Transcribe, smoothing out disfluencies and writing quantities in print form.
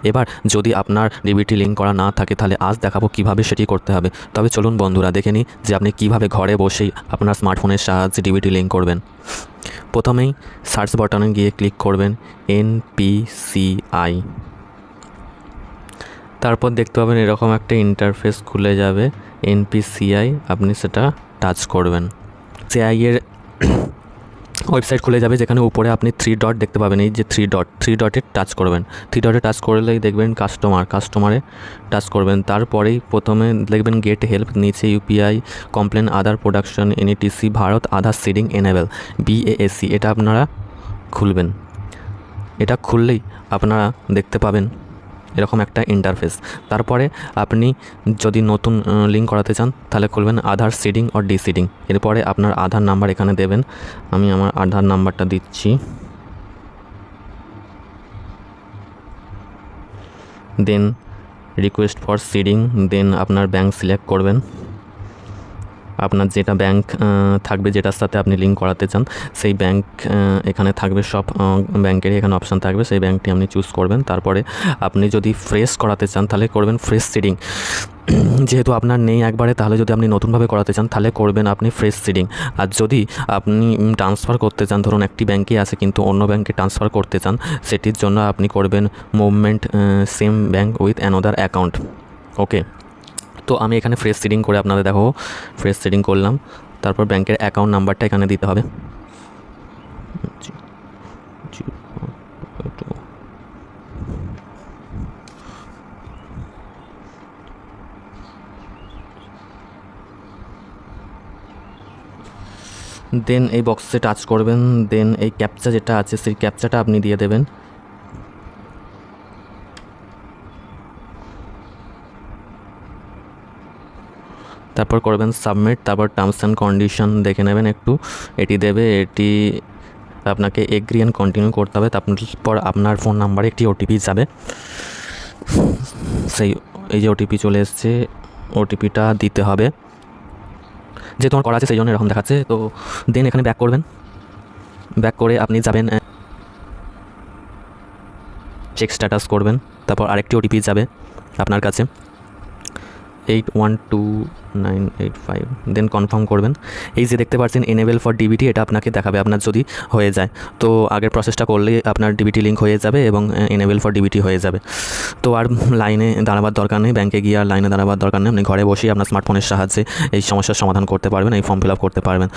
এবার যদি আপনার ডিবিটি লিঙ্ক করা না থাকে তাহলে আজ দেখাবো কিভাবে সেটি করতে হবে। তবে চলুন বন্ধুরা দেখে নিই যে আপনি কিভাবে ঘরে বসেই আপনার স্মার্টফোনের সাহায্যে ডিবিটি লিঙ্ক করবেন। প্রথমেই সার্চ বাটনে গিয়ে ক্লিক করবেন NPCI। তারপর দেখতে পাবেন এরকম একটা ইন্টারফেস খুলে যাবে NPCI, আপনি সেটা টাচ করবেন। সিআই এর ওয়েবসাইট খুলে যাবে, যেখানে উপরে আপনি 3 ডট দেখতে পাবেন। এই যে 3 ডটে টাচ করবেন। 3 ডটে টাচ করলেই দেখবেন কাস্টমারে টাচ করবেন। তারপরেই প্রথমে দেখবেন গেট হেল্প, নিচে ইউপিআই কমপ্লেন আদার প্রোডাকশন NETC ভারত আধার সিডিং এনেবেল BASC, এটা আপনারা খুলবেন। এটা খুললেই আপনারা দেখতে পাবেন এরকম একটা ইন্টারফেস। তারপরে আপনি যদি নতুন লিঙ্ক করাতে চান তাহলে খুলবেন আধার সিডিং ও ডিসিডিং। এরপরে আপনার আধার নাম্বার এখানে দেবেন। আমি আমার আধার নাম্বারটা দিচ্ছি। দেন রিকোয়েস্ট ফর সিডিং, দেন আপনার ব্যাংক সিলেক্ট করবেন। আপনার যেটা ব্যাংক থাকবে, যেটার সাথে আপনি লিঙ্ক করাতে চান সেই ব্যাংক এখানে থাকবে। সব ব্যাংকেরই এখানে অপশান থাকবে, সেই ব্যাংকটি আপনি চুজ করবেন। তারপরে আপনি যদি ফ্রেশ করাতে চান তাহলে করবেন ফ্রেশ সিডিং। যেহেতু আপনার নেই একবারে, তাহলে যদি আপনি নতুনভাবে করাতে চান তাহলে করবেন আপনি ফ্রেশ সিডিং। আর যদি আপনি ট্রান্সফার করতে চান, ধরুন একটি ব্যাংকে আছে কিন্তু অন্য ব্যাংকে ট্রান্সফার করতে চান, সেটির জন্য আপনি করবেন movement same bank with another account. Okay, তো আমি এখানে ফ্রেশ সিডিং করে আপনাদের দেখাবো। ফ্রেশ সিডিং করলাম, তারপর ব্যাংকের অ্যাকাউন্ট নাম্বারটা এখানে দিতে হবে। দেন এই বক্সে টাচ করবেন। দেন এই ক্যাপচা যেটা আছে সেই ক্যাপচাটা আপনি দিয়ে দেবেন। তারপর করবেন সাবমিট। তারপর টার্মস অ্যান্ড কন্ডিশন দেখে নেবেন একটু, এটি দেবে। এটি আপনাকে এগ্রি অ্যান্ড কন্টিনিউ করতে হবে। তারপর আপনার ফোন নাম্বারে একটি ওটিপি যাবে। এই যে ওটিপি চলে এসছে, ওটিপিটা দিতে হবে। যে তোমার করা আছে সেই জন্য এরকম দেখাচ্ছে। তো দেন এখানে ব্যাক করবেন। ব্যাক করে আপনি যাবেন চেক স্ট্যাটাস করবেন। তারপর আরেকটি ওটিপি যাবে আপনার কাছে 812985, দেন কনফার্ম করবেন। এই যে দেখতে পাচ্ছেন এনেবেল ফর ডিবিটি, এটা আপনাকে দেখাবে আপনার যদি হয়ে যায়। তো আগের প্রসেসটা করলে আপনার ডিবিটি লিঙ্ক হয়ে যাবে এবং এনেবেল ফর ডিবিটি হয়ে যাবে। তো আর লাইনে দাঁড়াবার দরকার নেই, ব্যাংকে গিয়ে আর লাইনে দাঁড়াবার দরকার নেই। আপনি ঘরে বসেই আপনার স্মার্টফোনের সাহায্যে এই সমস্যার সমাধান করতে পারবেন, এই ফর্ম ফিল আপ করতে পারবেন।